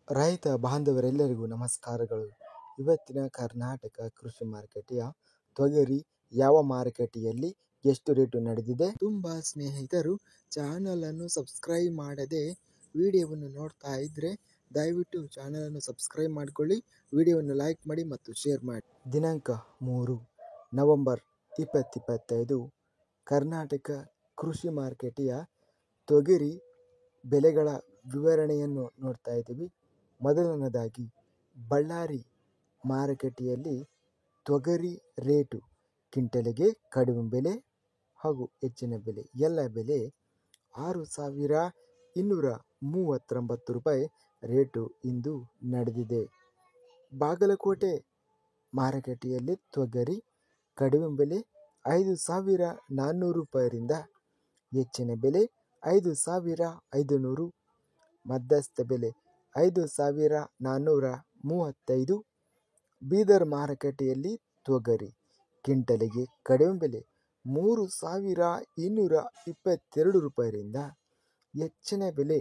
ರೈತ ಬಾಂಧವರೆಲ್ಲರಿಗೂ ನಮಸ್ಕಾರಗಳು. ಇವತ್ತಿನ ಕರ್ನಾಟಕ ಕೃಷಿ ಮಾರುಕಟ್ಟೆಯ ತೊಗರಿ ಯಾವ ಮಾರುಕಟ್ಟೆಯಲ್ಲಿ ಎಷ್ಟು ರೇಟು ನಡೆದಿದೆ? ತುಂಬ ಸ್ನೇಹಿತರು ಚಾನಲನ್ನು ಸಬ್ಸ್ಕ್ರೈಬ್ ಮಾಡದೆ ವಿಡಿಯೋವನ್ನು ನೋಡ್ತಾ ಇದ್ದರೆ ದಯವಿಟ್ಟು ಚಾನಲನ್ನು ಸಬ್ಸ್ಕ್ರೈಬ್ ಮಾಡಿಕೊಳ್ಳಿ, ವಿಡಿಯೋವನ್ನು ಲೈಕ್ ಮಾಡಿ ಮತ್ತು ಶೇರ್ ಮಾಡಿ. ದಿನಾಂಕ 3 ನವೆಂಬರ್ 2025 ಕರ್ನಾಟಕ ಕೃಷಿ ಮಾರುಕಟ್ಟೆಯ ತೊಗರಿ ಬೆಲೆಗಳ ವಿವರಣೆಯನ್ನು ನೋಡ್ತಾ ಇದ್ದೀವಿ. ಮೊದಲನೇದಾಗಿ ಬಳ್ಳಾರಿ ಮಾರುಕಟ್ಟೆಯಲ್ಲಿ ತೊಗರಿ ರೇಟು ಕ್ವಿಂಟಲಿಗೆ ಕಡಿಮೆ ಬೆಲೆ ಹಾಗೂ ಹೆಚ್ಚಿನ ಬೆಲೆ ಎಲ್ಲ ಬೆಲೆ 6,239 ರೂಪಾಯಿ ರೇಟು ಇಂದು ನಡೆದಿದೆ. ಬಾಗಲಕೋಟೆ ಮಾರುಕಟ್ಟೆಯಲ್ಲಿ ತೊಗರಿ ಕಡಿಮೆ ಬೆಲೆ 5,400 ರೂಪಾಯಿಯಿಂದ ಹೆಚ್ಚಿನ ಬೆಲೆ 5,500, ಮಧ್ಯಸ್ಥ ಬೆಲೆ 5,435. ಬೀದರ್ ಮಾರುಕಟ್ಟೆಯಲ್ಲಿ ತೊಗರಿ ಕ್ವಿಂಟಲಿಗೆ ಕಡಿಮೆ ಬೆಲೆ 3,222 ರೂಪಾಯಿಯಿಂದ ಹೆಚ್ಚಿನ ಬೆಲೆ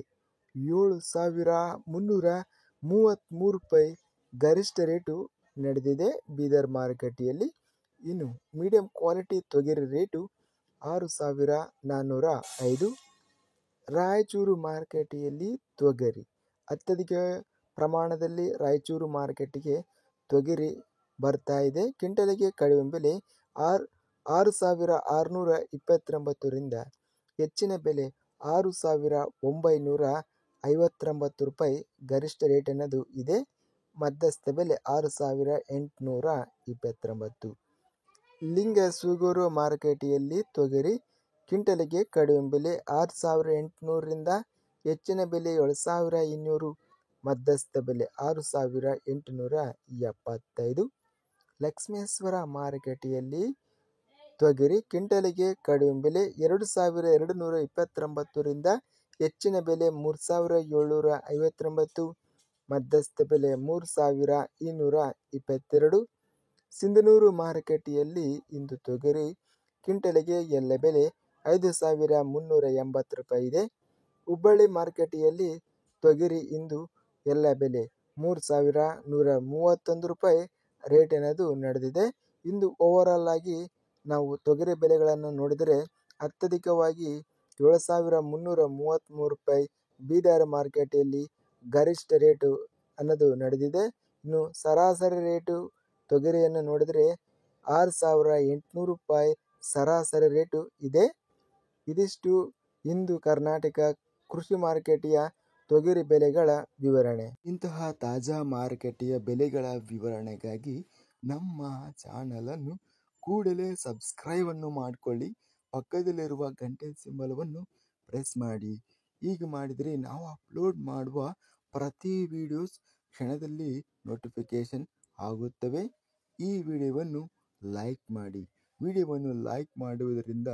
7,333 ರೂಪಾಯಿ ಗರಿಷ್ಠ ರೇಟು ನಡೆದಿದೆ ಬೀದರ್ ಮಾರುಕಟ್ಟೆಯಲ್ಲಿ. ಇನ್ನು ಮೀಡಿಯಂ ಕ್ವಾಲಿಟಿ ತೊಗರಿ ರೇಟು 6,405. ರಾಯಚೂರು ಮಾರುಕಟ್ಟೆಯಲ್ಲಿ ತೊಗರಿ ಅತ್ಯಧಿಕ ಪ್ರಮಾಣದಲ್ಲಿ ರಾಯಚೂರು ಮಾರುಕಟ್ಟೆಗೆ ತೊಗರಿ ಬರ್ತಾ ಇದೆ. ಕ್ವಿಂಟಲಿಗೆ ಕಡಿಮೆ ಬೆಲೆ 6,629ರಿಂದ ಹೆಚ್ಚಿನ ಬೆಲೆ 6,959 ರೂಪಾಯಿ ಗರಿಷ್ಠ ರೇಟ್ ಅನ್ನೋದು ಇದೆ. ಮಧ್ಯಸ್ಥ ಬೆಲೆ 6,829. ಲಿಂಗಸೂಗೂರು ಮಾರುಕಟ್ಟೆಯಲ್ಲಿ ತೊಗರಿ ಕ್ವಿಂಟಲಿಗೆ ಕಡಿಮೆ ಬೆಲೆ 6,800ರಿಂದ ಹೆಚ್ಚಿನ ಬೆಲೆ 7,200, ಮಧ್ಯಸ್ಥ ಬೆಲೆ 6,875. ಲಕ್ಷ್ಮೇಶ್ವರ ಮಾರುಕಟ್ಟೆಯಲ್ಲಿ ತೊಗರಿ ಕ್ವಿಂಟಲಿಗೆ ಕಡಿಮೆ ಬೆಲೆ 2,229ರಿಂದ ಹೆಚ್ಚಿನ ಬೆಲೆ 3,759, ಮಧ್ಯಸ್ಥ ಬೆಲೆ 3,222. ಸಿಂಧನೂರು ಮಾರುಕಟ್ಟೆಯಲ್ಲಿ ಇಂದು ತೊಗರಿ ಕ್ವಿಂಟಲಿಗೆ ಎಲ್ಲ ಬೆಲೆ 5,380 ರೂಪಾಯಿ ಇದೆ. ಹುಬ್ಬಳ್ಳಿ ಮಾರುಕಟ್ಟೆಯಲ್ಲಿ ತೊಗರಿ ಇಂದು ಎಲ್ಲ ಬೆಲೆ 3,131 ರೂಪಾಯಿ ರೇಟ್ ಅನ್ನೋದು ನಡೆದಿದೆ. ಇಂದು ಓವರಾಲ್ ಆಗಿ ನಾವು ತೊಗರಿ ಬೆಲೆಗಳನ್ನು ನೋಡಿದರೆ ಅತ್ಯಧಿಕವಾಗಿ 7,333 ರೂಪಾಯಿ ಬೀದರ್ ಮಾರುಕಟ್ಟೆಯಲ್ಲಿ ಗರಿಷ್ಠ ರೇಟು ಅನ್ನೋದು ನಡೆದಿದೆ. ಇನ್ನು ಸರಾಸರಿ ರೇಟು ತೊಗರಿಯನ್ನು ನೋಡಿದರೆ 6,800 ರೂಪಾಯಿ ಸರಾಸರಿ ರೇಟು ಇದೆ. ಇದಿಷ್ಟು ಇಂದು ಕರ್ನಾಟಕ ಕೃಷಿ ಮಾರುಕಟ್ಟೆಯ ತೊಗರಿ ಬೆಲೆಗಳ ವಿವರಣೆ. ಇಂತಹ ತಾಜಾ ಮಾರುಕಟ್ಟೆಯ ಬೆಲೆಗಳ ವಿವರಣೆಗಾಗಿ ನಮ್ಮ ಚಾನಲನ್ನು ಕೂಡಲೇ ಸಬ್ಸ್ಕ್ರೈಬನ್ನು ಮಾಡಿಕೊಳ್ಳಿ, ಪಕ್ಕದಲ್ಲಿರುವ ಗಂಟೆ ಸಿಂಬಲವನ್ನು ಪ್ರೆಸ್ ಮಾಡಿ. ಹೀಗೆ ಮಾಡಿದರೆ ನಾವು ಅಪ್ಲೋಡ್ ಮಾಡುವ ಪ್ರತಿ ವಿಡಿಯೋಸ್ ಕ್ಷಣದಲ್ಲಿ ನೋಟಿಫಿಕೇಶನ್ ಆಗುತ್ತವೆ. ಈ ವಿಡಿಯೋವನ್ನು ಲೈಕ್ ಮಾಡಿ. ವಿಡಿಯೋವನ್ನು ಲೈಕ್ ಮಾಡುವುದರಿಂದ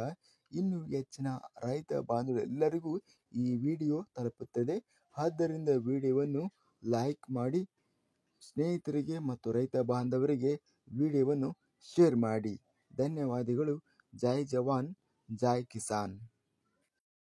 ಇನ್ನೂ ಹೆಚ್ಚಿನ ರೈತ ಬಾಂಧವರೆಲ್ಲರಿಗೂ ಈ ವಿಡಿಯೋ ತಲುಪುತ್ತದೆ. ಆದ್ದರಿಂದ ವಿಡಿಯೋವನ್ನು ಲೈಕ್ ಮಾಡಿ, ಸ್ನೇಹಿತರಿಗೆ ಮತ್ತು ರೈತ ಬಾಂಧವರಿಗೆ ವಿಡಿಯೋವನ್ನು ಶೇರ್ ಮಾಡಿ. ಧನ್ಯವಾದಗಳು. ಜೈ ಜವಾನ್, ಜೈ ಕಿಸಾನ್.